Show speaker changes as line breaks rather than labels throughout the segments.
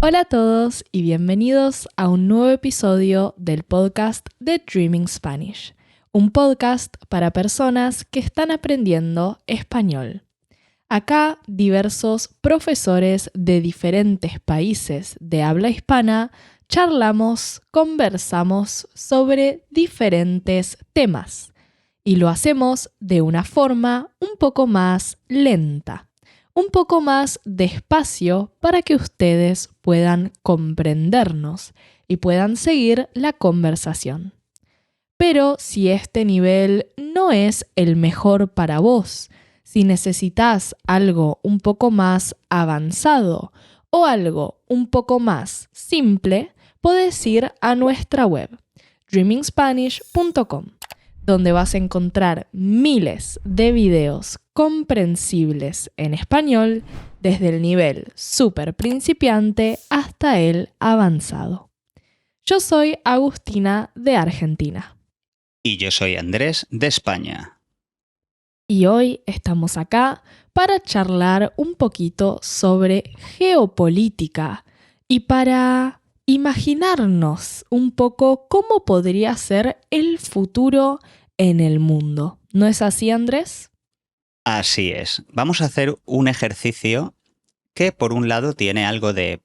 Hola a todos y bienvenidos a un nuevo episodio del podcast de Dreaming Spanish, un podcast para personas que están aprendiendo español. Acá diversos profesores de diferentes países de habla hispana charlamos, conversamos sobre diferentes temas y lo hacemos de una forma un poco más lenta, un poco más despacio para que ustedes puedan comprendernos y puedan seguir la conversación. Pero si este nivel no es el mejor para vos, si necesitas algo un poco más avanzado o algo un poco más simple, podés ir a nuestra web, dreamingspanish.com, donde vas a encontrar miles de videos comprensibles en español desde el nivel súper principiante hasta el avanzado. Yo soy Agustina de Argentina.
Y yo soy Andrés de España.
Y hoy estamos acá para charlar un poquito sobre geopolítica y para imaginarnos un poco cómo podría ser el futuro en el mundo. ¿No es así, Andrés?
Así es. Vamos a hacer un ejercicio que por un lado tiene algo de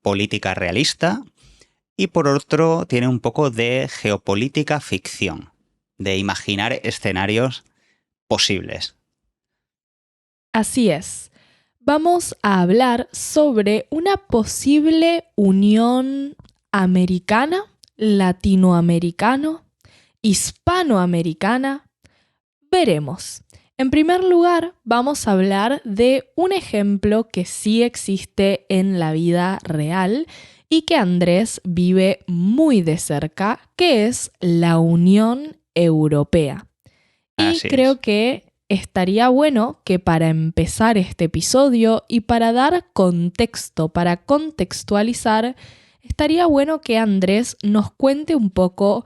política realista y por otro tiene un poco de geopolítica ficción, de imaginar escenarios posibles.
Así es. Vamos a hablar sobre una posible unión americana, latinoamericana, hispanoamericana. Veremos. En primer lugar, vamos a hablar de un ejemplo que sí existe en la vida real y que Andrés vive muy de cerca, que es la Unión Europea. Y creo que estaría bueno que para empezar este episodio y para dar contexto, para contextualizar, estaría bueno que Andrés nos cuente un poco,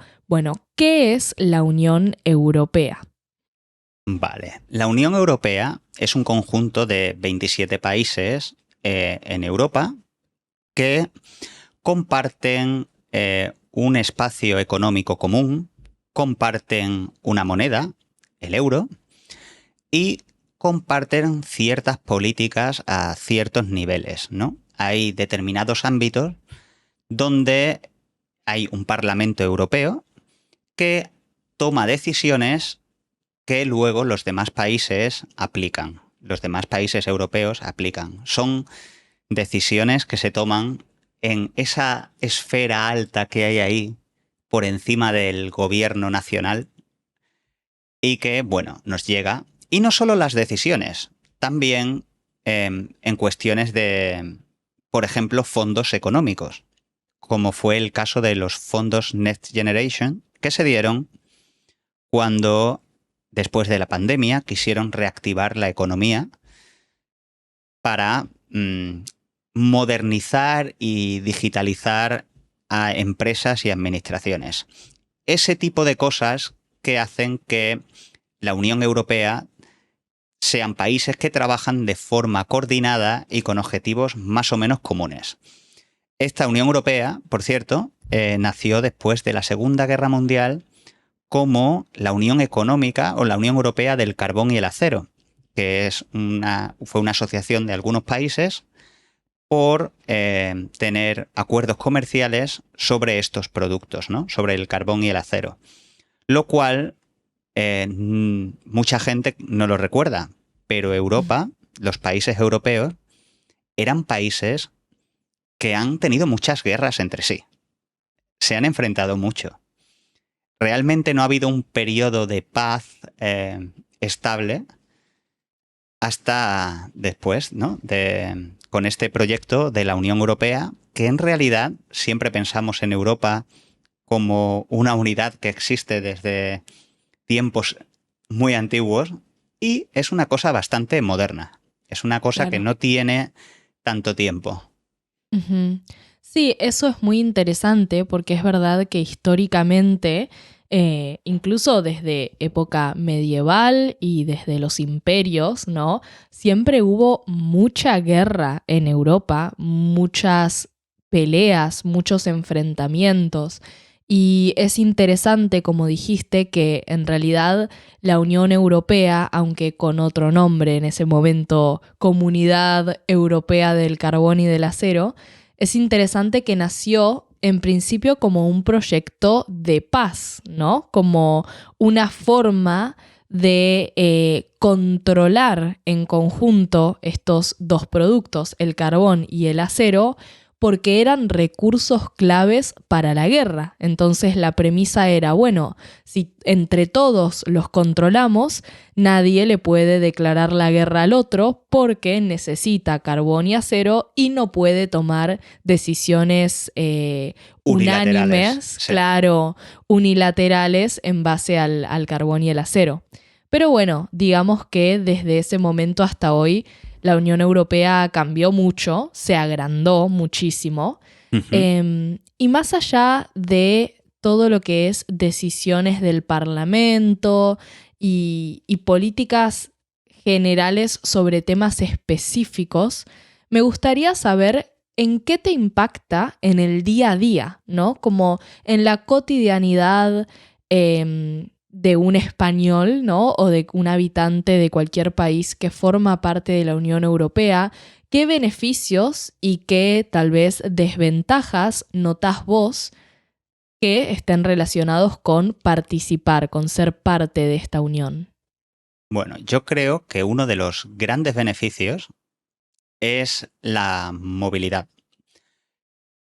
¿qué es la Unión Europea?
Vale. La Unión Europea es un conjunto de 27 países en Europa que comparten un espacio económico común, comparten una moneda, el euro, y comparten ciertas políticas a ciertos niveles, ¿no? Hay determinados ámbitos donde hay un Parlamento Europeo que toma decisiones que luego los demás países aplican. Los demás países europeos aplican. Son decisiones que se toman en esa esfera alta que hay ahí, por encima del gobierno nacional, y que, nos llega. Y no solo las decisiones, también en cuestiones de, por ejemplo, fondos económicos, como fue el caso de los fondos Next Generation, que se dieron cuando, después de la pandemia, quisieron reactivar la economía para modernizar y digitalizar a empresas y administraciones. Ese tipo de cosas que hacen que la Unión Europea sean países que trabajan de forma coordinada y con objetivos más o menos comunes. Esta Unión Europea, por cierto, nació después de la Segunda Guerra Mundial como la Unión Económica o la Unión Europea del Carbón y el Acero, que fue una asociación de algunos países por tener acuerdos comerciales sobre estos productos, ¿no? Sobre el carbón y el acero. Lo cual mucha gente no lo recuerda, pero Europa, los países europeos, eran países que han tenido muchas guerras entre sí. Se han enfrentado mucho. Realmente no ha habido un periodo de paz estable hasta después, ¿no? Con este proyecto de la Unión Europea, que en realidad siempre pensamos en Europa como una unidad que existe desde tiempos muy antiguos y es una cosa bastante moderna. Es una cosa que no tiene tanto tiempo.
Uh-huh. Sí, eso es muy interesante porque es verdad que históricamente incluso desde época medieval y desde los imperios, ¿no? Siempre hubo mucha guerra en Europa, muchas peleas, muchos enfrentamientos. Y es interesante, como dijiste, que en realidad la Unión Europea, aunque con otro nombre en ese momento, Comunidad Europea del Carbón y del Acero, es interesante que nació en principio como un proyecto de paz, ¿no? Como una forma de controlar en conjunto estos dos productos, el carbón y el acero, porque eran recursos claves para la guerra. Entonces la premisa era, bueno, si entre todos los controlamos, nadie le puede declarar la guerra al otro porque necesita carbón y acero y no puede tomar decisiones unánimes,
sí.
claro, unilaterales en base al carbón y el acero. Pero bueno, digamos que desde ese momento hasta hoy la Unión Europea cambió mucho, se agrandó muchísimo. Y más allá de todo lo que es decisiones del Parlamento y políticas generales sobre temas específicos, me gustaría saber en qué te impacta en el día a día, ¿no? Como en la cotidianidad de un español, ¿no? O de un habitante de cualquier país que forma parte de la Unión Europea. ¿Qué beneficios y qué tal vez desventajas notás vos que estén relacionados con participar, con ser parte de esta unión?
Bueno, yo creo que uno de los grandes beneficios es la movilidad.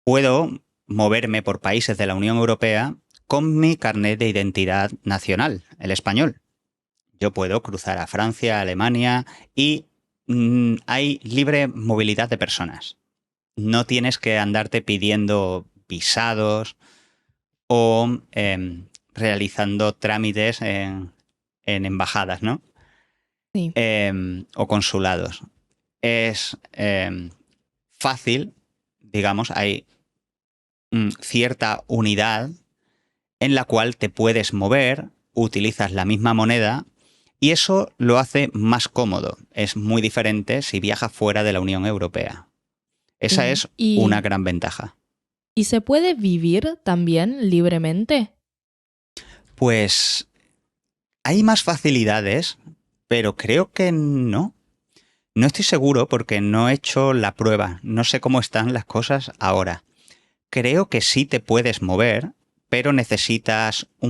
Puedo moverme por países de la Unión Europea con mi carnet de identidad nacional, el español. Yo puedo cruzar a Francia, a Alemania y hay libre movilidad de personas. No tienes que andarte pidiendo visados o realizando trámites en embajadas, ¿no?
Sí.
O consulados. Es fácil, digamos, hay cierta unidad en la cual te puedes mover, utilizas la misma moneda y eso lo hace más cómodo. Es muy diferente si viajas fuera de la Unión Europea. Esa
Sí.
es una gran ventaja.
¿Y se puede vivir también libremente?
Pues hay más facilidades, pero creo que no. No estoy seguro porque no he hecho la prueba. No sé cómo están las cosas ahora. Creo que sí te puedes mover, pero necesitas o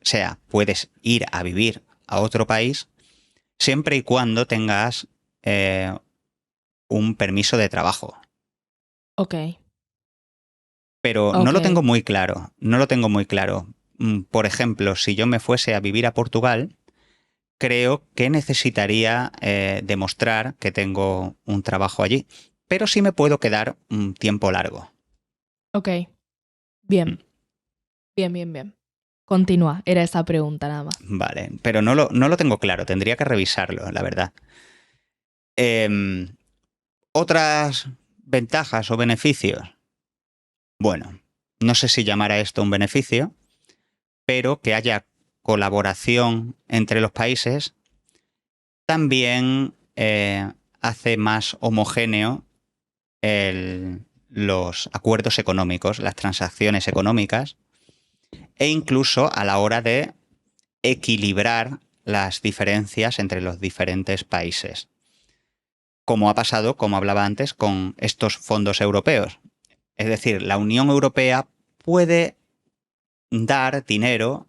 sea, puedes ir a vivir a otro país siempre y cuando tengas un permiso de trabajo.
Ok.
Pero no lo tengo muy claro. No lo tengo muy claro. Por ejemplo, si yo me fuese a vivir a Portugal, creo que necesitaría demostrar que tengo un trabajo allí. Pero sí me puedo quedar un tiempo largo.
Ok. Bien. Bien. Continúa, era esa pregunta nada más.
Vale, pero no lo tengo claro, tendría que revisarlo, la verdad. Otras ventajas o beneficios. Bueno, no sé si llamar a esto un beneficio, pero que haya colaboración entre los países también hace más homogéneo los acuerdos económicos, las transacciones económicas, e incluso a la hora de equilibrar las diferencias entre los diferentes países. Como ha pasado, como hablaba antes, con estos fondos europeos. Es decir, la Unión Europea puede dar dinero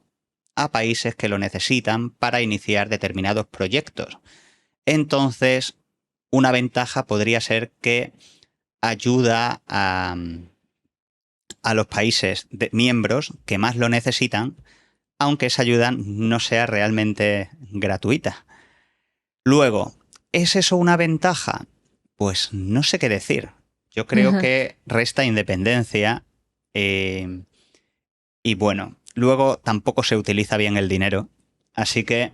a países que lo necesitan para iniciar determinados proyectos. Entonces, una ventaja podría ser que ayuda a los países miembros que más lo necesitan, aunque esa ayuda no sea realmente gratuita. Luego, ¿es eso una ventaja? Pues no sé qué decir. Yo creo que resta independencia y bueno, luego tampoco se utiliza bien el dinero. Así que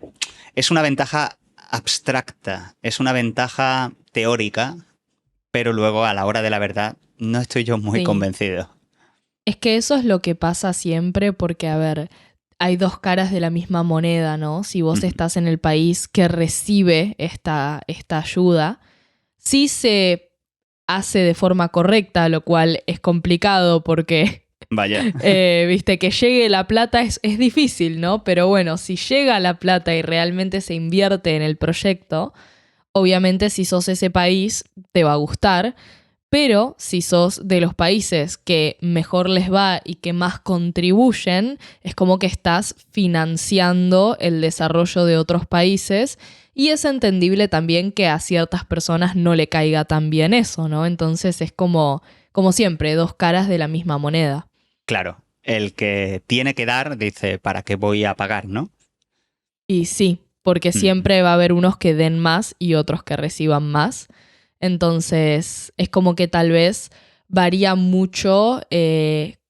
es una ventaja abstracta, es una ventaja teórica, pero luego a la hora de la verdad no estoy yo muy convencido.
Es que eso es lo que pasa siempre porque, a ver, hay dos caras de la misma moneda, ¿no? Si vos estás en el país que recibe esta ayuda, sí se hace de forma correcta, lo cual es complicado porque,
Vaya.
viste, que llegue la plata es difícil, ¿no? Pero bueno, si llega la plata y realmente se invierte en el proyecto, obviamente si sos ese país te va a gustar, pero si sos de los países que mejor les va y que más contribuyen, es como que estás financiando el desarrollo de otros países y es entendible también que a ciertas personas no le caiga tan bien eso, ¿no? Entonces es como siempre, dos caras de la misma moneda.
Claro, el que tiene que dar dice, ¿para qué voy a pagar, no?
Y sí, porque siempre va a haber unos que den más y otros que reciban más. Entonces, es como que tal vez varía mucho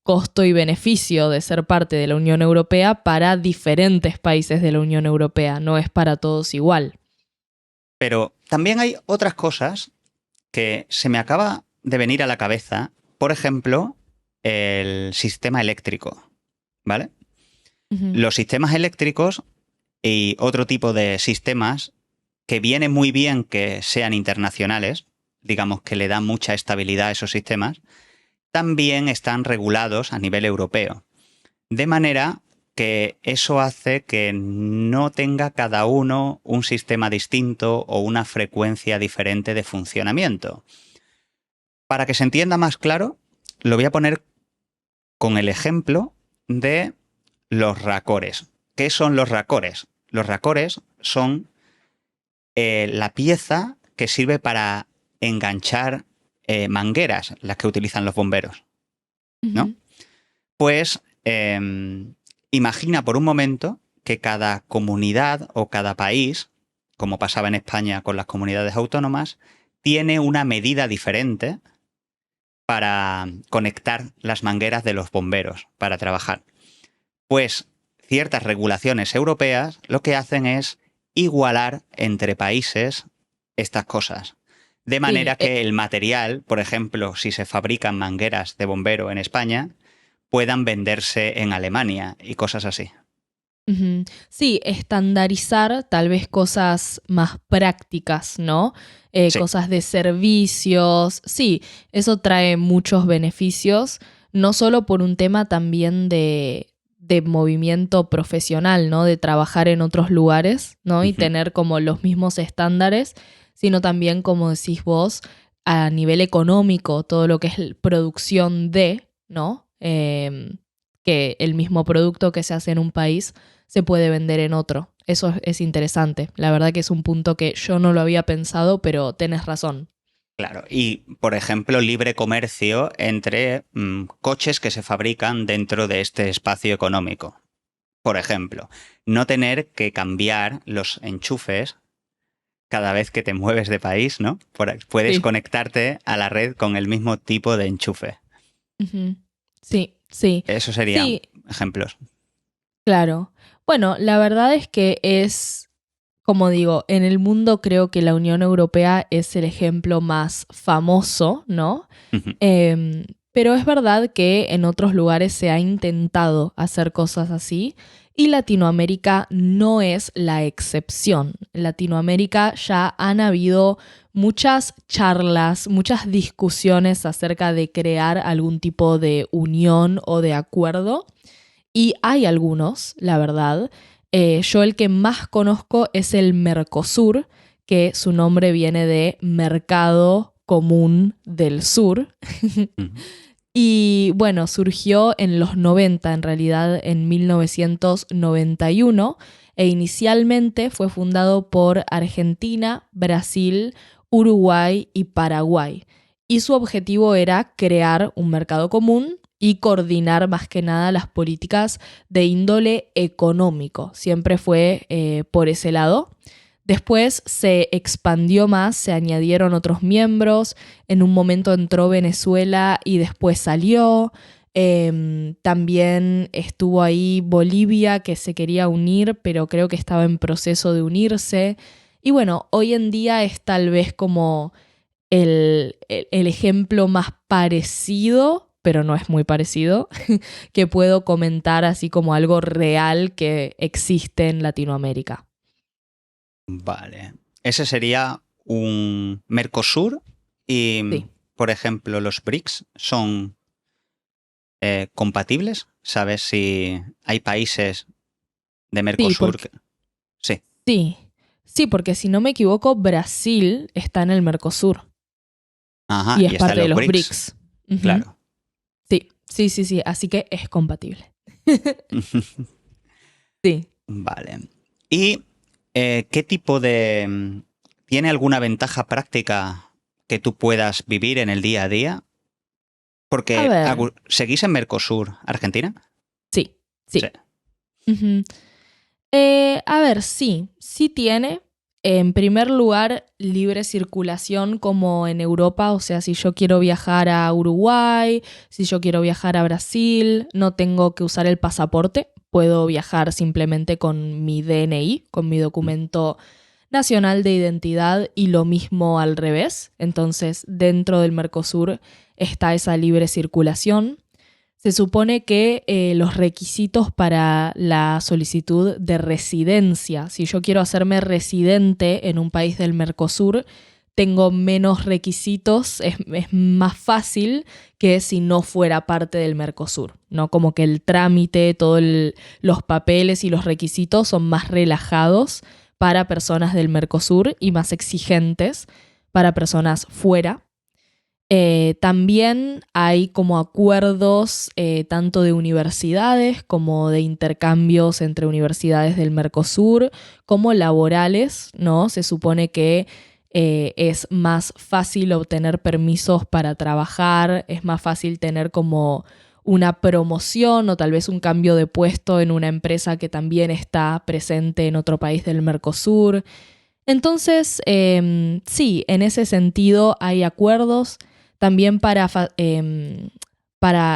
costo y beneficio de ser parte de la Unión Europea para diferentes países de la Unión Europea. No es para todos igual.
Pero también hay otras cosas que se me acaba de venir a la cabeza. Por ejemplo, el sistema eléctrico, ¿vale?
Uh-huh.
Los sistemas eléctricos y otro tipo de sistemas que viene muy bien que sean internacionales, digamos que le dan mucha estabilidad a esos sistemas, también están regulados a nivel europeo. De manera que eso hace que no tenga cada uno un sistema distinto o una frecuencia diferente de funcionamiento. Para que se entienda más claro, lo voy a poner con el ejemplo de los racores. ¿Qué son los racores? Los racores son la pieza que sirve para enganchar mangueras, las que utilizan los bomberos, ¿no?
Uh-huh.
Pues imagina por un momento que cada comunidad o cada país, como pasaba en España con las comunidades autónomas, tiene una medida diferente para conectar las mangueras de los bomberos para trabajar. Pues ciertas regulaciones europeas lo que hacen es igualar entre países estas cosas. De manera que el material, por ejemplo, si se fabrican mangueras de bombero en España, puedan venderse en Alemania y cosas así.
Uh-huh. Sí, estandarizar tal vez cosas más prácticas, ¿no?
Sí.
Cosas de servicios. Sí, eso trae muchos beneficios, no solo por un tema también de movimiento profesional, ¿no? De trabajar en otros lugares, ¿no? Y tener como los mismos estándares, sino también, como decís vos, a nivel económico, todo lo que es producción de, ¿no? Que el mismo producto que se hace en un país se puede vender en otro. Eso es interesante. La verdad que es un punto que yo no lo había pensado, pero tenés razón.
Claro, y por ejemplo, libre comercio entre coches que se fabrican dentro de este espacio económico. Por ejemplo, no tener que cambiar los enchufes cada vez que te mueves de país, ¿no? Puedes conectarte a la red con el mismo tipo de enchufe.
Uh-huh. Sí, sí.
Eso serían ejemplos.
Claro. Bueno, la verdad es que es, como digo, en el mundo creo que la Unión Europea es el ejemplo más famoso, ¿no?
Uh-huh.
Pero es verdad que en otros lugares se ha intentado hacer cosas así y Latinoamérica no es la excepción. En Latinoamérica ya han habido muchas charlas, muchas discusiones acerca de crear algún tipo de unión o de acuerdo. Y hay algunos, la verdad. Yo el que más conozco es el Mercosur, que su nombre viene de Mercado Común del Sur. Uh-huh. Y bueno, surgió en los 90, en realidad en 1991, e inicialmente fue fundado por Argentina, Brasil, Uruguay y Paraguay. Y su objetivo era crear un mercado común y coordinar más que nada las políticas de índole económico. Siempre fue por ese lado. Después se expandió más, se añadieron otros miembros. En un momento entró Venezuela y después salió. También estuvo ahí Bolivia, que se quería unir, pero creo que estaba en proceso de unirse. Y bueno, hoy en día es tal vez como el ejemplo más parecido pero no es muy parecido, que puedo comentar así como algo real que existe en Latinoamérica.
Vale. Ese sería un Mercosur y,
Sí.
por ejemplo, los BRICS son compatibles. ¿Sabes si hay países de
Sí,
Mercosur?
porque,
Sí.
sí, sí, porque si no me equivoco, Brasil está en el Mercosur
Ajá,
y es
y están
parte de
los
los
BRICS.
BRICS. Ujú.
Claro.
Sí, sí, sí, sí, así que es compatible. Sí.
Vale. ¿Y qué tipo de... ¿Tiene alguna ventaja práctica que tú puedas vivir en el día a día?
A
Porque
ver,
¿seguís en Mercosur, Argentina?
sí,
Sí.
sí. Ujú. A ver, sí, sí tiene. En primer lugar, libre circulación como en Europa, o sea, si yo quiero viajar a Uruguay, si yo quiero viajar a Brasil, no tengo que usar el pasaporte, puedo viajar simplemente con mi DNI, con mi documento nacional de identidad y lo mismo al revés. Entonces, dentro del Mercosur está esa libre circulación. Se supone que los requisitos para la solicitud de residencia, si yo quiero hacerme residente en un país del Mercosur, tengo menos requisitos, es más fácil que si no fuera parte del Mercosur, ¿no? Como que el trámite, todos los papeles y los requisitos son más relajados para personas del Mercosur y más exigentes para personas fuera. También hay como acuerdos tanto de universidades como de intercambios entre universidades del Mercosur, como laborales, ¿no? Se supone que es más fácil obtener permisos para trabajar, es más fácil tener como una promoción o tal vez un cambio de puesto en una empresa que también está presente en otro país del Mercosur. Entonces, sí, en ese sentido hay acuerdos también para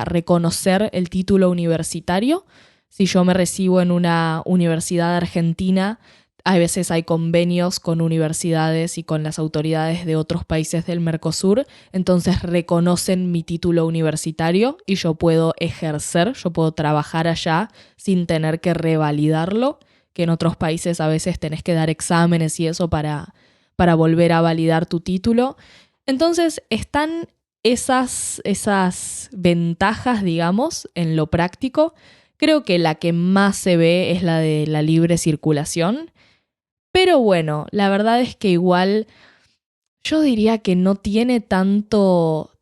reconocer el título universitario. Si yo me recibo en una universidad argentina, a veces hay convenios con universidades y con las autoridades de otros países del Mercosur, entonces reconocen mi título universitario y yo puedo ejercer, yo puedo trabajar allá sin tener que revalidarlo, que en otros países a veces tenés que dar exámenes y eso para volver a validar tu título. Entonces están esas ventajas, digamos, en lo práctico. Creo que la que más se ve es la de la libre circulación. Pero bueno, la verdad es que igual yo diría que no tiene tanto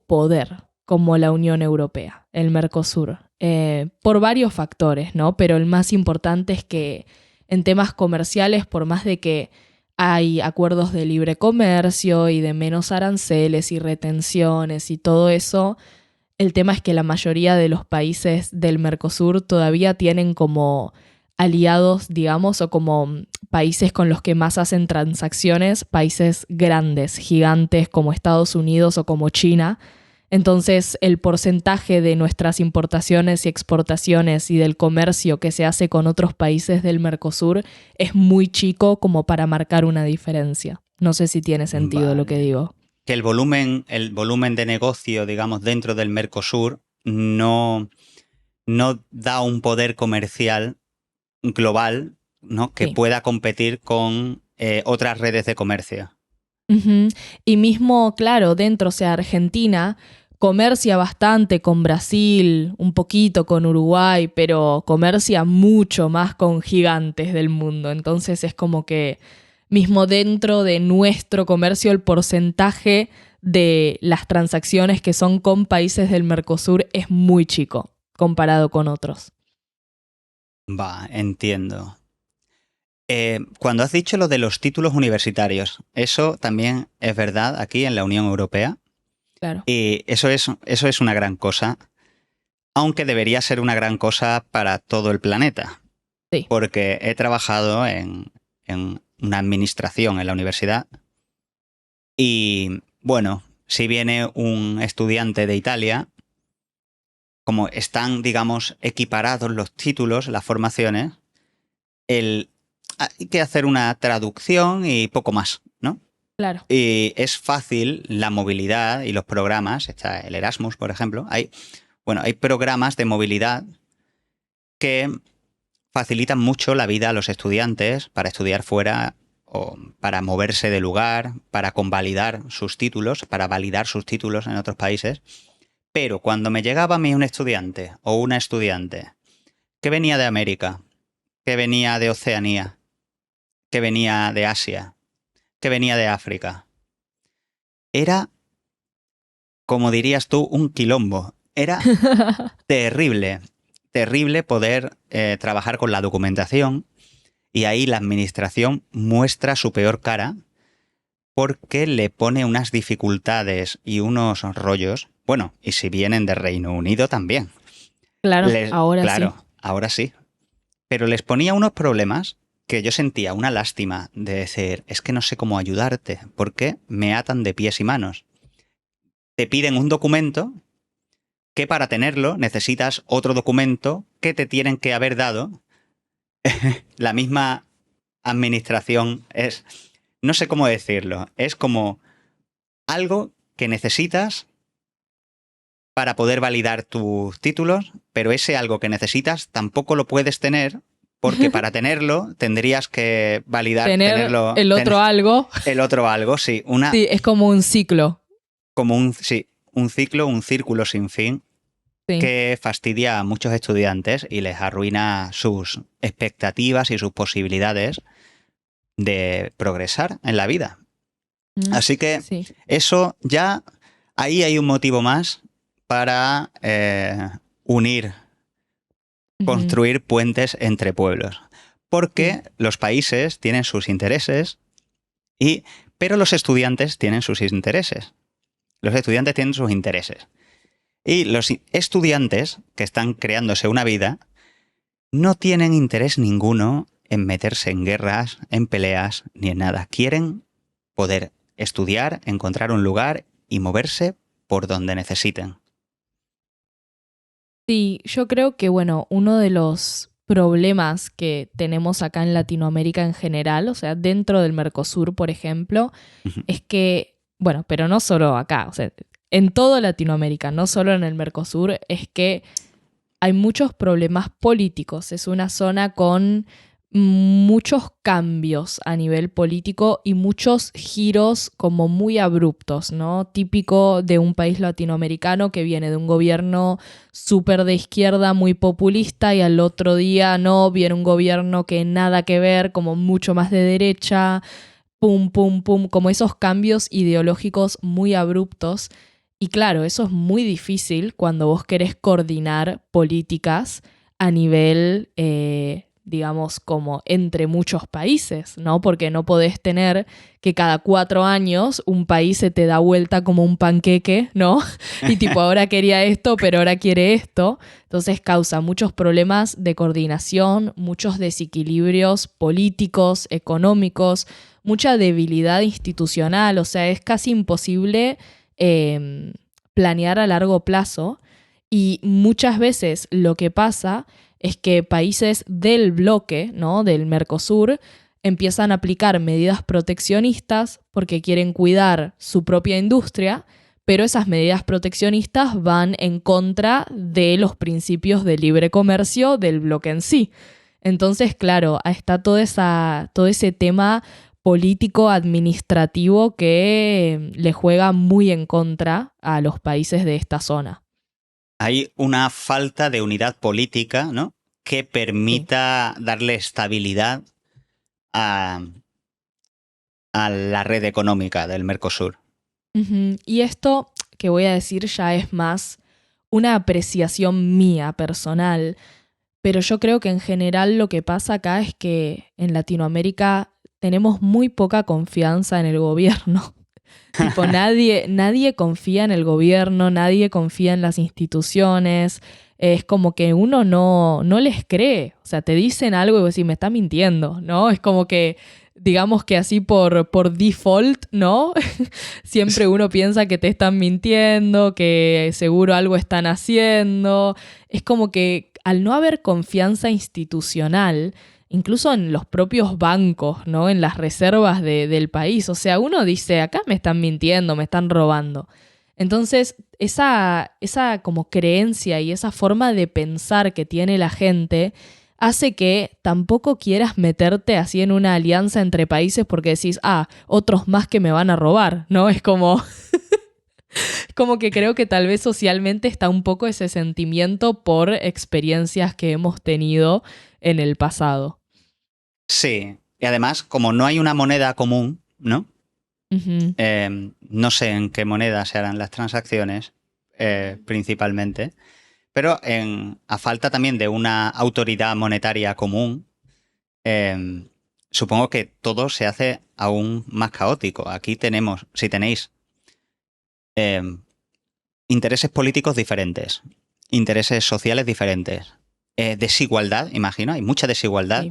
poder como la Unión Europea, el Mercosur, por varios factores, ¿no? Pero el más importante es que en temas comerciales, por más de que hay acuerdos de libre comercio y de menos aranceles y retenciones y todo eso, el tema es que la mayoría de los países del Mercosur todavía tienen como aliados, digamos, o como países con los que más hacen transacciones, países grandes, gigantes como Estados Unidos o como China. Entonces, el porcentaje de nuestras importaciones y exportaciones y del comercio que se hace con otros países del Mercosur es muy chico como para marcar una diferencia. No sé si tiene sentido lo que
Vale.
digo.
Que el volumen de negocio, digamos, dentro del Mercosur no da un poder comercial global, ¿no? Que
Sí.
pueda competir con otras redes de comercio.
Ujú. Y mismo, claro, dentro, o sea, Argentina comercia bastante con Brasil, un poquito con Uruguay, pero comercia mucho más con gigantes del mundo. Entonces es como que mismo dentro de nuestro comercio el porcentaje de las transacciones que son con países del Mercosur es muy chico comparado con otros.
Va, entiendo. Cuando has dicho lo de los títulos universitarios, eso también es verdad aquí en la Unión Europea.
Claro.
Y eso es una gran cosa, aunque debería ser una gran cosa para todo el planeta.
Sí.
Porque he trabajado en una administración en la universidad y, bueno, si viene un estudiante de Italia, como están, digamos, equiparados los títulos, las formaciones, hay que hacer una traducción y poco más, ¿no?
Claro.
Y es fácil la movilidad y los programas, está el Erasmus, por ejemplo. Hay programas de movilidad que facilitan mucho la vida a los estudiantes para estudiar fuera o para moverse de lugar, para convalidar sus títulos, para validar sus títulos en otros países. Pero cuando me llegaba a mí un estudiante o una estudiante que venía de América, que venía de Oceanía, que venía de Asia, que venía de África, era, como dirías tú, un quilombo. Era terrible, terrible poder trabajar con la documentación, y ahí la administración muestra su peor cara porque le pone unas dificultades y unos rollos. Bueno, y si vienen de Reino Unido también.
Claro,
Claro,
sí.
ahora sí. Pero les ponía unos problemas que yo sentía una lástima de decir, es que no sé cómo ayudarte, porque me atan de pies y manos. Te piden un documento que para tenerlo necesitas otro documento que te tienen que haber dado. La misma administración es, no sé cómo decirlo, es como algo que necesitas para poder validar tus títulos, pero ese algo que necesitas tampoco lo puedes tener porque para tenerlo tendrías que validar,
Tener el otro algo.
El otro algo, sí.
Sí, es como un ciclo.
Como un ciclo, un círculo sin fin. Sí. Que fastidia a muchos estudiantes y les arruina sus expectativas y sus posibilidades de progresar en la vida. Así que sí. Eso ya, ahí hay un motivo más para unir, construir puentes entre pueblos. Porque los países tienen sus intereses, pero los estudiantes tienen sus intereses. Los estudiantes tienen sus intereses. Y los estudiantes que están creándose una vida no tienen interés ninguno en meterse en guerras, en peleas, ni en nada. Quieren poder estudiar, encontrar un lugar y moverse por donde necesiten.
Sí, yo creo que, bueno, uno de los problemas que tenemos acá en Latinoamérica en general, o sea, dentro del Mercosur, por ejemplo, es que, bueno, pero no solo acá, o sea, en toda Latinoamérica, no solo en el Mercosur, es que hay muchos problemas políticos. Es una zona con muchos cambios a nivel político y muchos giros como muy abruptos, ¿no? Típico de un país latinoamericano que viene de un gobierno súper de izquierda, muy populista, y al otro día no, viene un gobierno que nada que ver, como mucho más de derecha, pum, pum, pum, como esos cambios ideológicos muy abruptos. Y claro, eso es muy difícil cuando vos querés coordinar políticas a nivel, digamos, como entre muchos países, ¿no? Porque no podés tener que cada 4 años un país se te da vuelta como un panqueque, ¿no? Y tipo, ahora quería esto, pero ahora quiere esto. Entonces causa muchos problemas de coordinación, muchos desequilibrios políticos, económicos, mucha debilidad institucional. O sea, es casi imposible planear a largo plazo, y muchas veces lo que pasa es que países del bloque, ¿no?, del Mercosur, empiezan a aplicar medidas proteccionistas porque quieren cuidar su propia industria, pero esas medidas proteccionistas van en contra de los principios de libre comercio del bloque en sí. Entonces, claro, está todo ese tema político, administrativo que le juega muy en contra a los países de esta zona.
Hay una falta de unidad política, ¿no?, que permita darle estabilidad a la red económica del Mercosur.
Uh-huh. Y esto que voy a decir ya es más una apreciación mía personal, pero yo creo que en general lo que pasa acá es que en Latinoamérica tenemos muy poca confianza en el gobierno. Tipo, nadie confía en el gobierno, nadie confía en las instituciones. Es como que uno no les cree. O sea, te dicen algo y vos decís, me está mintiendo, ¿no? Es como que, digamos que así por default, ¿no? Siempre uno piensa que te están mintiendo, que seguro algo están haciendo. Es como que al no haber confianza institucional incluso en los propios bancos, ¿no? En las reservas del país. O sea, uno dice, acá me están mintiendo, me están robando. Entonces, esa como creencia y esa forma de pensar que tiene la gente hace que tampoco quieras meterte así en una alianza entre países porque decís, otros más que me van a robar, ¿no? Es como que creo que tal vez socialmente está un poco ese sentimiento por experiencias que hemos tenido en el pasado.
Sí, y además, como no hay una moneda común, ¿no?
Uh-huh.
No sé en qué moneda se harán las transacciones, principalmente, pero a falta también de una autoridad monetaria común, supongo que todo se hace aún más caótico. Aquí tenemos, si tenéis intereses políticos diferentes, intereses sociales diferentes, desigualdad, imagino, hay mucha desigualdad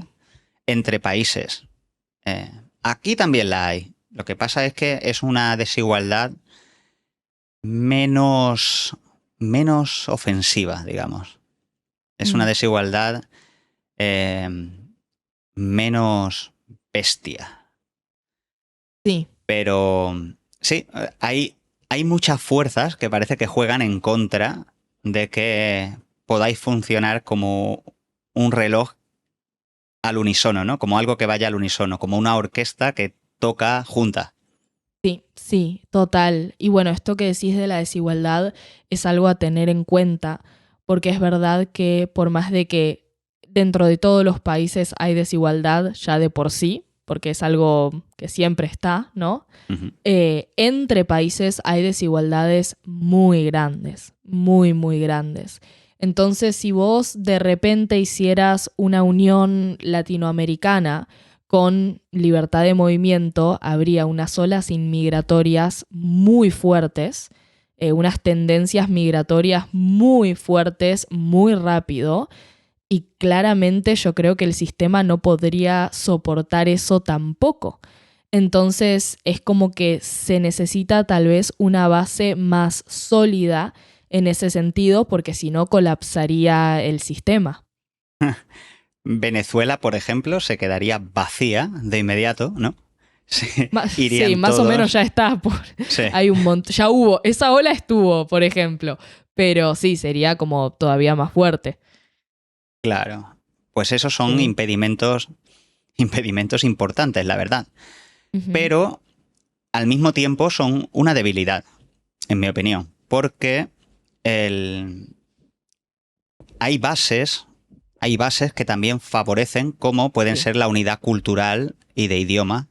entre países. Aquí también la hay. Lo que pasa es que es una desigualdad menos ofensiva, digamos. Es una desigualdad menos bestia.
Sí.
Pero sí, hay muchas fuerzas que parece que juegan en contra de que podáis funcionar como un reloj al unísono, ¿no? Como algo que vaya al unísono, como una orquesta que toca junta.
Sí, total. Y bueno, esto que decís de la desigualdad es algo a tener en cuenta, porque es verdad que por más de que dentro de todos los países hay desigualdad ya de por sí, porque es algo que siempre está, ¿no?
Uh-huh.
Entre países hay desigualdades muy grandes, muy, muy grandes. Entonces, si vos de repente hicieras una unión latinoamericana con libertad de movimiento, habría unas olas inmigratorias muy fuertes, unas tendencias migratorias muy fuertes, muy rápido, y claramente yo creo que el sistema no podría soportar eso tampoco. Entonces es como que se necesita tal vez una base más sólida en ese sentido, porque si no colapsaría el sistema.
Venezuela, por ejemplo, se quedaría vacía de inmediato, ¿no?
Sí,
Irían
más
todos.
o menos ya está.
Sí.
Hay un montón. Ya hubo. Esa ola estuvo, por ejemplo. Pero sí, sería como todavía más fuerte.
Claro. Pues esos son
Sí.
impedimentos importantes, la verdad.
Uh-huh.
Pero al mismo tiempo son una debilidad, en mi opinión. Porque hay bases que también favorecen como pueden ser la unidad cultural y de idioma.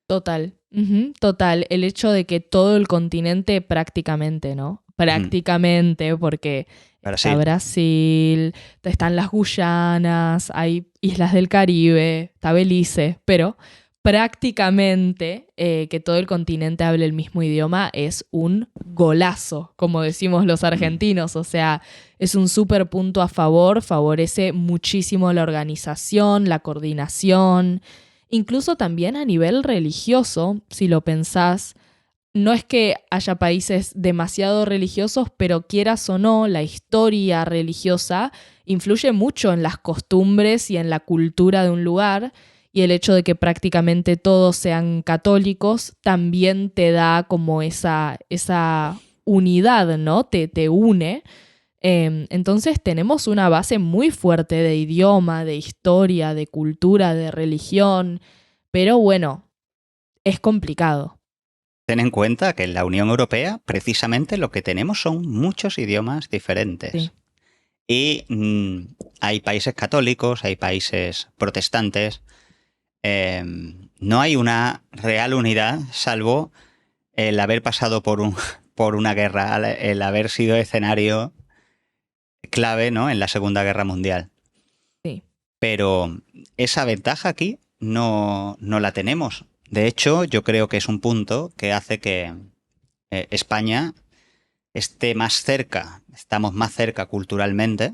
Total, total. El hecho de que todo el continente prácticamente, ¿no? Prácticamente, porque está Brasil, están las Guyanas, hay islas del Caribe, está Belice, pero prácticamente que todo el continente hable el mismo idioma es un golazo, como decimos los argentinos. O sea, es un súper punto a favor, favorece muchísimo la organización, la coordinación. Incluso también a nivel religioso, si lo pensás, no es que haya países demasiado religiosos, pero quieras o no, la historia religiosa influye mucho en las costumbres y en la cultura de un lugar, y el hecho de que prácticamente todos sean católicos también te da como esa unidad, ¿no? Te une. Entonces tenemos una base muy fuerte de idioma, de historia, de cultura, de religión, pero bueno, es complicado.
Ten en cuenta que en la Unión Europea precisamente lo que tenemos son muchos idiomas diferentes.
Sí.
Y hay países católicos, hay países protestantes. No hay una real unidad, salvo el haber pasado por una guerra, el haber sido escenario clave, ¿no? En la Segunda Guerra Mundial.
Sí.
Pero esa ventaja aquí no la tenemos. De hecho, yo creo que es un punto que hace que España esté más cerca, estamos más cerca culturalmente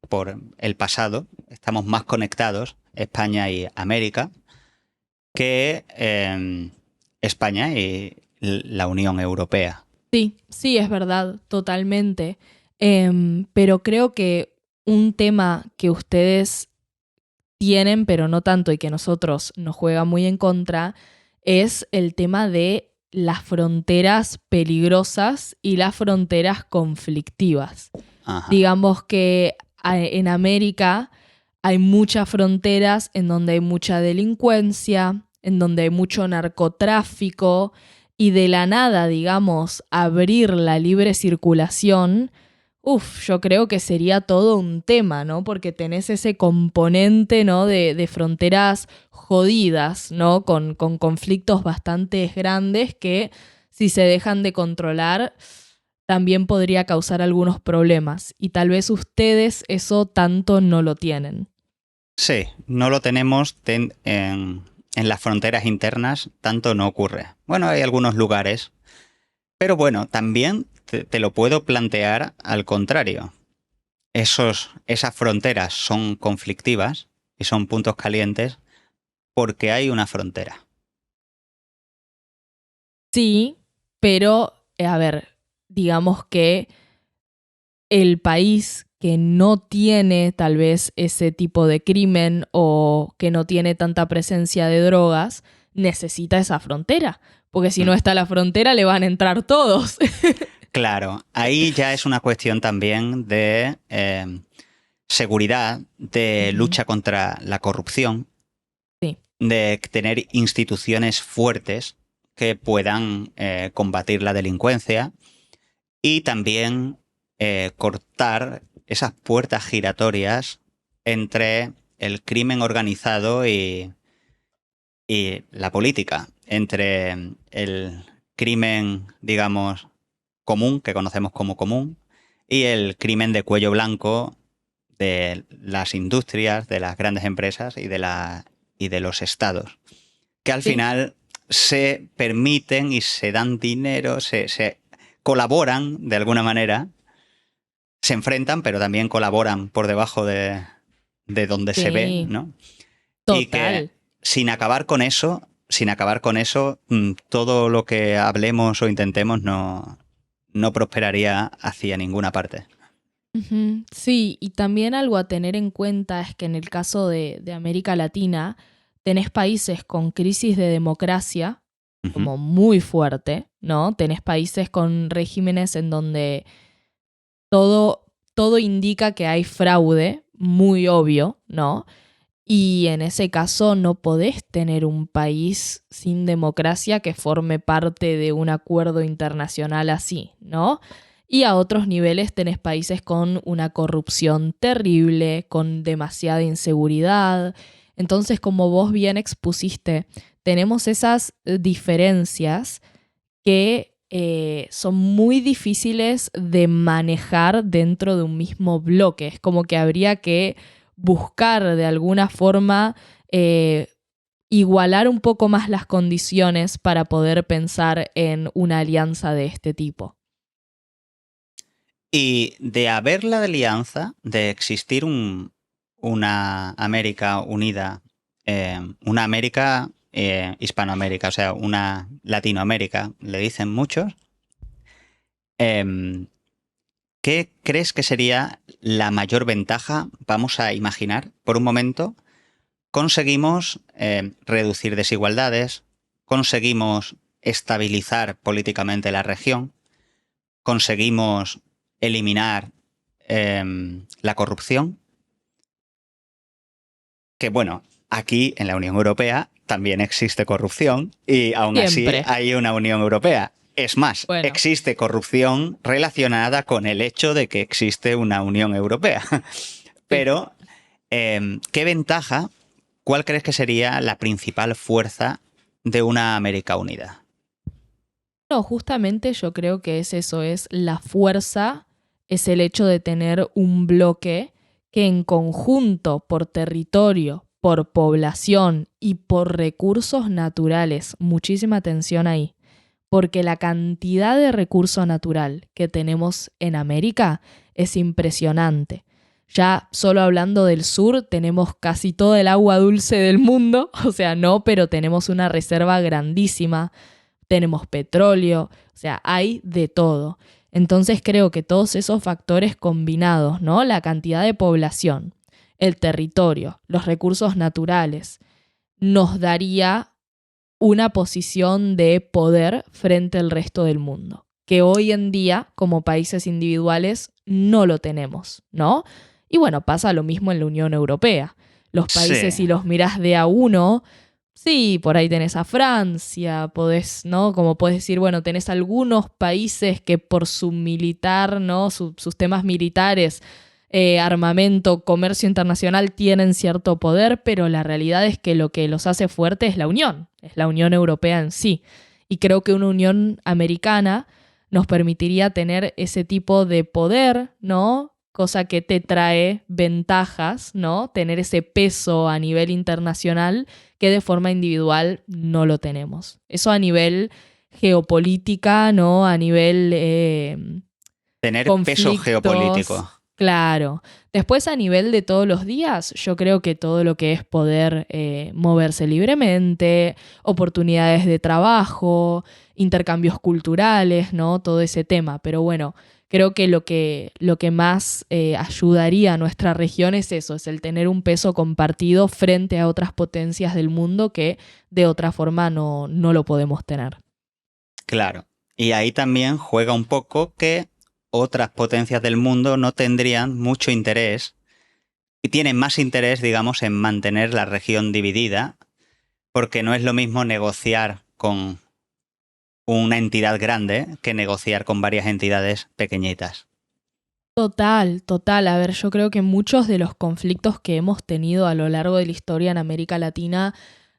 por el pasado, estamos más conectados, España y América, que España y la Unión Europea.
Sí, es verdad, totalmente. Pero creo que un tema que ustedes tienen, pero no tanto, y que a nosotros nos juega muy en contra, es el tema de las fronteras peligrosas y las fronteras conflictivas.
Ajá.
Digamos que en América hay muchas fronteras en donde hay mucha delincuencia, en donde hay mucho narcotráfico, y de la nada, digamos, abrir la libre circulación, yo creo que sería todo un tema, ¿no? Porque tenés ese componente, ¿no? de fronteras jodidas, ¿no? Con conflictos bastante grandes que, si se dejan de controlar, también podría causar algunos problemas. Y tal vez ustedes eso tanto no lo tienen.
Sí, no lo tenemos en las fronteras internas, tanto no ocurre. Bueno, hay algunos lugares, pero bueno, también te lo puedo plantear al contrario. Esas fronteras son conflictivas y son puntos calientes porque hay una frontera.
Sí, pero, a ver, digamos que el país que no tiene tal vez ese tipo de crimen o que no tiene tanta presencia de drogas, necesita esa frontera. Porque si no está la frontera, le van a entrar todos.
Claro, ahí ya es una cuestión también de seguridad, de lucha contra la corrupción,
Sí.
de tener instituciones fuertes que puedan combatir la delincuencia y también cortar esas puertas giratorias entre el crimen organizado y la política, entre el crimen, digamos, común, que conocemos como común, y el crimen de cuello blanco de las industrias, de las grandes empresas y de los estados, que al final se permiten y se dan dinero, se colaboran de alguna manera, se enfrentan, pero también colaboran por debajo de donde se ve, ¿no?
Total.
Y que sin acabar con eso, todo lo que hablemos o intentemos no prosperaría hacia ninguna parte.
Sí, y también algo a tener en cuenta es que en el caso de América Latina tenés países con crisis de democracia como muy fuerte, ¿no? Tenés países con regímenes en donde todo indica que hay fraude, muy obvio, ¿no? Y en ese caso no podés tener un país sin democracia que forme parte de un acuerdo internacional así, ¿no? Y a otros niveles tenés países con una corrupción terrible, con demasiada inseguridad. Entonces, como vos bien expusiste, tenemos esas diferencias que son muy difíciles de manejar dentro de un mismo bloque. Es como que habría que buscar de alguna forma igualar un poco más las condiciones para poder pensar en una alianza de este tipo.
Y de haber la alianza, de existir una América unida, una América Hispanoamérica, o sea, una Latinoamérica, le dicen muchos, ¿qué crees que sería la mayor ventaja? Vamos a imaginar, por un momento, conseguimos reducir desigualdades, conseguimos estabilizar políticamente la región, conseguimos eliminar la corrupción, que bueno, aquí en la Unión Europea también existe corrupción y aún
Siempre.
así hay una Unión Europea. Es más, existe corrupción relacionada con el hecho de que existe una Unión Europea. Pero, ¿qué ventaja, cuál crees que sería la principal fuerza de una América unida?
No, justamente yo creo que es eso, es la fuerza, es el hecho de tener un bloque que en conjunto, por territorio, por población y por recursos naturales, muchísima atención ahí, porque la cantidad de recurso natural que tenemos en América es impresionante. Ya solo hablando del sur, tenemos casi todo el agua dulce del mundo, o sea, no, pero tenemos una reserva grandísima. Tenemos petróleo, o sea, hay de todo. Entonces creo que todos esos factores combinados, ¿no? La cantidad de población, el territorio, los recursos naturales, nos daría una posición de poder frente al resto del mundo, que hoy en día, como países individuales, no lo tenemos, ¿no? Y bueno, pasa lo mismo en la Unión Europea. Los países,
Sí,
si los mirás de a uno, sí, por ahí tenés a Francia, podés, ¿no? Como podés decir, bueno, tenés algunos países que por su militar, ¿no? Sus temas militares, armamento, comercio internacional tienen cierto poder, pero la realidad es que lo que los hace fuertes es la Unión Europea en sí. Y creo que una Unión Americana nos permitiría tener ese tipo de poder, ¿no? Cosa que te trae ventajas, ¿no? Tener ese peso a nivel internacional que de forma individual no lo tenemos. Eso a nivel geopolítica, ¿no? A nivel
tener peso
conflictos.
geopolítico.
Claro. Después a nivel de todos los días, yo creo que todo lo que es poder moverse libremente, oportunidades de trabajo, intercambios culturales, ¿no? Todo ese tema. Pero bueno, creo que lo que más ayudaría a nuestra región es eso, es el tener un peso compartido frente a otras potencias del mundo que de otra forma no lo podemos tener.
Claro. Y ahí también juega un poco que otras potencias del mundo no tendrían mucho interés y tienen más interés, digamos, en mantener la región dividida, porque no es lo mismo negociar con una entidad grande que negociar con varias entidades pequeñitas.
Total, total. A ver, yo creo que muchos de los conflictos que hemos tenido a lo largo de la historia en América Latina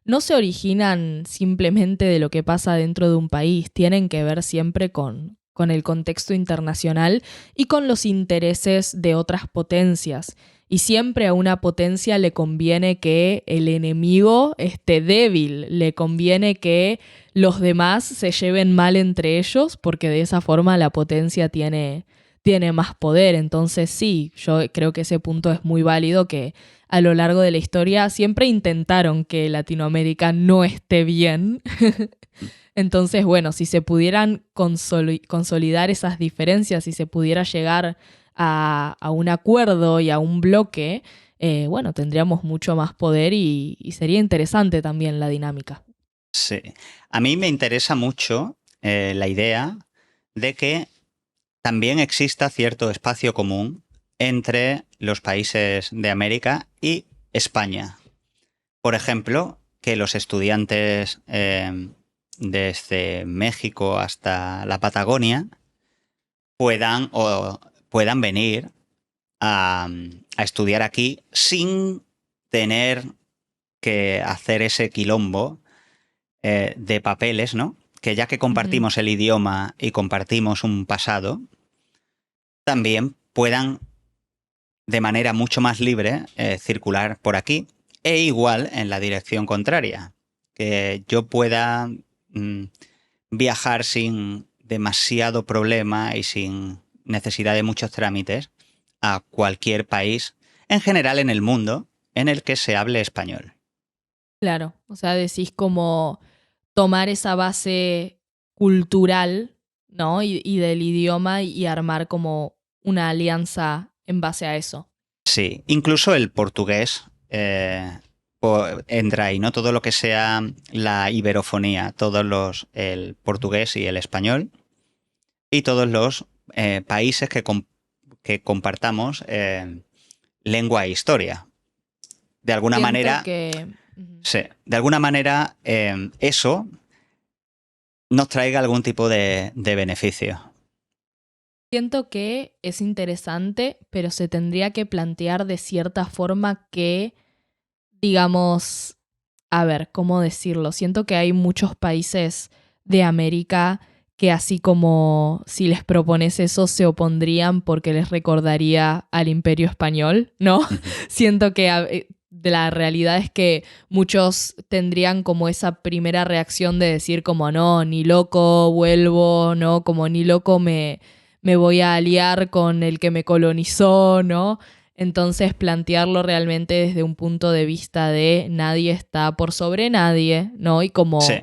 no se originan simplemente de lo que pasa dentro de un país, tienen que ver siempre con el contexto internacional y con los intereses de otras potencias. Y siempre a una potencia le conviene que el enemigo esté débil, le conviene que los demás se lleven mal entre ellos, porque de esa forma la potencia tiene más poder. Entonces sí, yo creo que ese punto es muy válido, que a lo largo de la historia siempre intentaron que Latinoamérica no esté bien. Entonces, bueno, si se pudieran consolidar esas diferencias, si se pudiera llegar a un acuerdo y a un bloque, bueno, tendríamos mucho más poder y sería interesante también la dinámica.
Sí. A mí me interesa mucho la idea de que también exista cierto espacio común entre los países de América y España. Por ejemplo, que los estudiantes desde México hasta la Patagonia puedan venir a estudiar aquí sin tener que hacer ese quilombo de papeles, ¿no? Que ya que compartimos el idioma y compartimos un pasado, también puedan de manera mucho más libre circular por aquí e igual en la dirección contraria. Que yo pueda viajar sin demasiado problema y sin necesidad de muchos trámites a cualquier país, en general en el mundo, en el que se hable español.
Claro, o sea, decís como tomar esa base cultural, ¿no? Y del idioma y armar como una alianza en base a eso.
Sí, incluso el portugués entra ahí, ¿no? Todo lo que sea la iberofonía, el portugués y el español, y todos los países que compartamos lengua e historia. De alguna
Siento
manera,
que...
sí, de alguna manera eso nos traiga algún tipo de beneficio.
Siento que es interesante, pero se tendría que plantear de cierta forma que, digamos, a ver, ¿cómo decirlo? Siento que hay muchos países de América que así como si les propones eso se opondrían porque les recordaría al Imperio Español, ¿no? Siento que la realidad es que muchos tendrían como esa primera reacción de decir como no, ni loco vuelvo, ¿no? Como ni loco me voy a aliar con el que me colonizó, ¿no? Entonces plantearlo realmente desde un punto de vista de nadie está por sobre nadie, ¿no? Y como
Sí.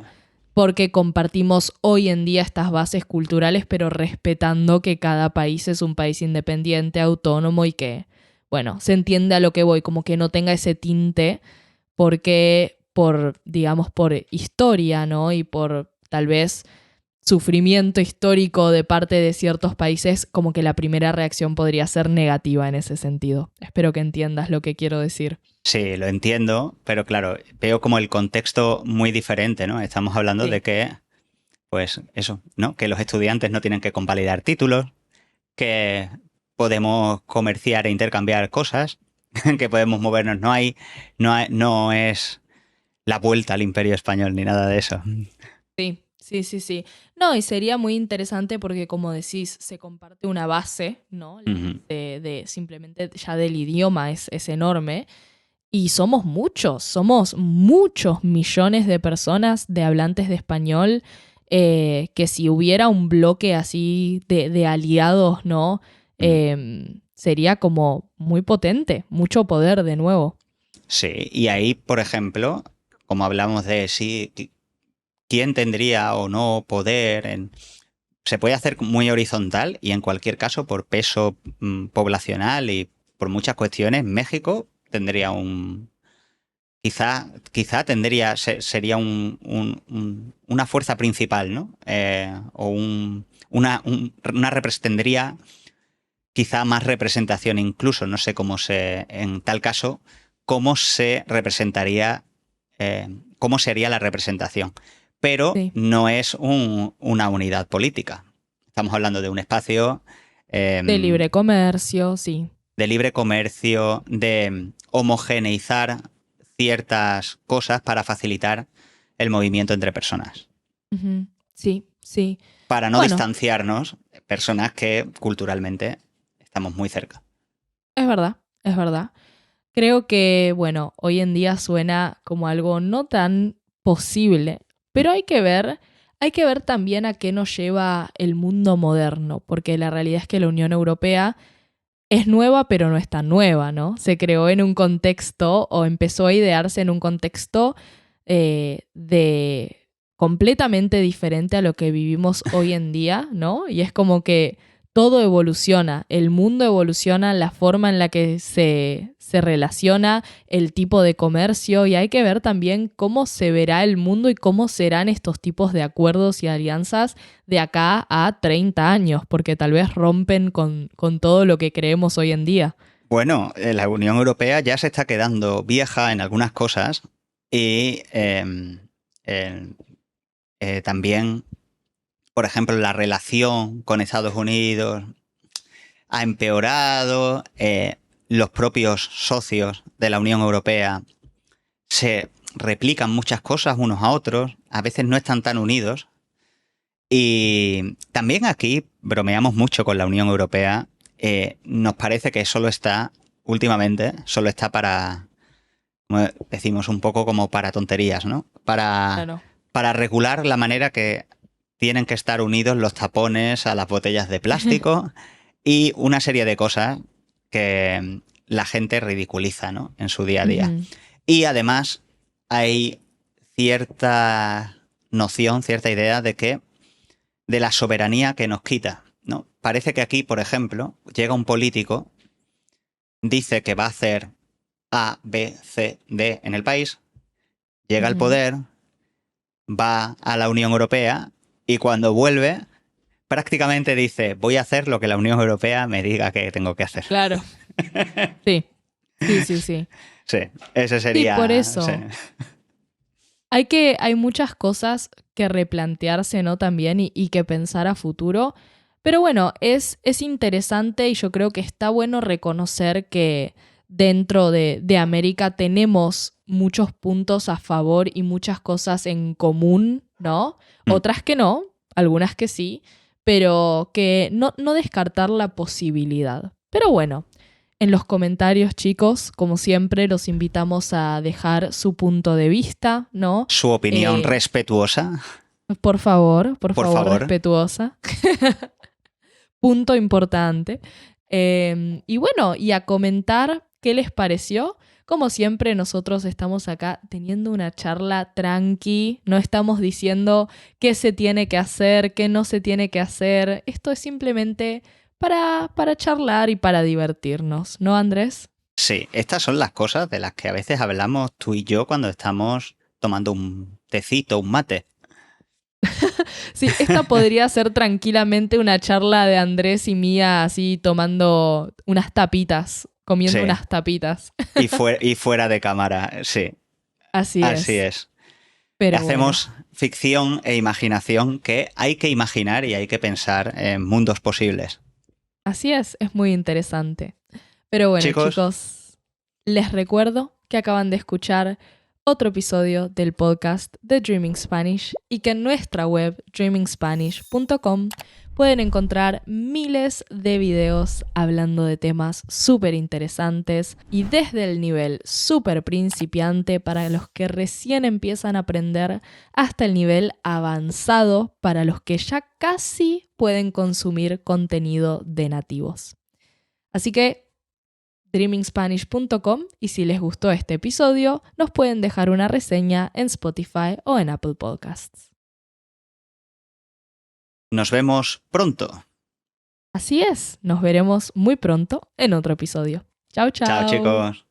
porque compartimos hoy en día estas bases culturales, pero respetando que cada país es un país independiente, autónomo y que, bueno, se entiende a lo que voy, como que no tenga ese tinte, porque digamos, por historia, ¿no? Y por tal vez sufrimiento histórico de parte de ciertos países, como que la primera reacción podría ser negativa en ese sentido. Espero que entiendas lo que quiero decir.
Sí, lo entiendo, pero claro, veo como el contexto muy diferente, ¿no? Estamos hablando
Sí.
de que, pues eso, ¿no? Que los estudiantes no tienen que convalidar títulos, que podemos comerciar e intercambiar cosas, que podemos movernos. No es la vuelta al Imperio Español ni nada de eso.
Sí, sí, sí, sí. No, y sería muy interesante porque, como decís, se comparte una base, ¿no? La
Ujú.
base de simplemente ya del idioma es enorme. Y somos muchos millones de personas de hablantes de español, que si hubiera un bloque así de aliados, ¿no? Sería como muy potente, mucho poder de nuevo.
Sí, y ahí, por ejemplo, como hablamos de si quién tendría o no poder se puede hacer muy horizontal y en cualquier caso por peso poblacional y por muchas cuestiones, México tendría quizá sería una fuerza principal, ¿no? O tendría quizá más representación incluso, no sé en tal caso, cómo se representaría, cómo sería la representación. Pero
Sí.
no es una unidad política. Estamos hablando de un espacio
De libre comercio, sí.
de libre comercio, de homogeneizar ciertas cosas para facilitar el movimiento entre personas.
Ujú. Sí, sí.
Para no
Bueno,
distanciarnos, personas que culturalmente estamos muy cerca.
es verdad, es verdad. Creo que, bueno, hoy en día suena como algo no tan posible, pero hay que ver también a qué nos lleva el mundo moderno, porque la realidad es que la Unión Europea es nueva, pero no es tan nueva, ¿no? Se creó en un contexto o empezó a idearse en un contexto de completamente diferente a lo que vivimos hoy en día, ¿no? Y es como que todo evoluciona, el mundo evoluciona, la forma en la que se relaciona, el tipo de comercio, y hay que ver también cómo se verá el mundo y cómo serán estos tipos de acuerdos y alianzas de acá a 30 años, porque tal vez rompen con todo lo que creemos hoy en día.
Bueno, la Unión Europea ya se está quedando vieja en algunas cosas y eh, también, por ejemplo, la relación con Estados Unidos ha empeorado, los propios socios de la Unión Europea se replican muchas cosas unos a otros, a veces no están tan unidos. Y también aquí bromeamos mucho con la Unión Europea. Nos parece que últimamente, solo está para, como decimos, un poco como para tonterías, ¿no?
Claro.
Para regular la manera que tienen que estar unidos los tapones a las botellas de plástico y una serie de cosas que la gente ridiculiza, ¿no? En su día a día.
Ujú.
Y además hay cierta noción, cierta idea de la soberanía que nos quita, ¿no? Parece que aquí, por ejemplo, llega un político, dice que va a hacer A, B, C, D en el país, llega al
Ujú.
poder, va a la Unión Europea y cuando vuelve, prácticamente dice, voy a hacer lo que la Unión Europea me diga que tengo que hacer.
Claro, sí, sí, sí, sí.
Sí, ese
Sí, por
sería... Sí.
eso. Hay muchas cosas que replantearse, ¿no? También y que pensar a futuro. Pero bueno, es interesante y yo creo que está bueno reconocer que dentro de América tenemos muchos puntos a favor y muchas cosas en común, ¿no?
Mm.
Otras que no, algunas que sí, pero que no descartar la posibilidad. Pero bueno, en los comentarios, chicos, como siempre, los invitamos a dejar su punto de vista, ¿no?
Su opinión
Eh,
respetuosa,
por
por
favor,
favor.
respetuosa. Punto importante. Y bueno, y a comentar qué les pareció. Como siempre, nosotros estamos acá teniendo una charla tranqui, no estamos diciendo qué se tiene que hacer, qué no se tiene que hacer. Esto es simplemente para charlar y para divertirnos, ¿no, Andrés?
Sí, estas son las cosas de las que a veces hablamos tú y yo cuando estamos tomando un tecito, un mate.
Sí, esta podría ser tranquilamente una charla de Andrés y mía así tomando unas tapitas, comiendo
Sí,
unas tapitas.
y fuera de cámara, sí,
Así
así
es.
es.
Pero bueno,
Hacemos ficción e imaginación que hay que imaginar y hay que pensar en mundos posibles.
así es muy interesante. Pero bueno,
Chicos,
chicos, les recuerdo que acaban de escuchar otro episodio del podcast de Dreaming Spanish y que en nuestra web dreamingspanish.com pueden encontrar miles de videos hablando de temas súper interesantes y desde el nivel súper principiante para los que recién empiezan a aprender hasta el nivel avanzado para los que ya casi pueden consumir contenido de nativos. Así que dreamingspanish.com y si les gustó este episodio, nos pueden dejar una reseña en Spotify o en Apple Podcasts.
nos vemos pronto.
Así es, nos veremos muy pronto en otro episodio. Chao,
Chao,
chao.
chicos.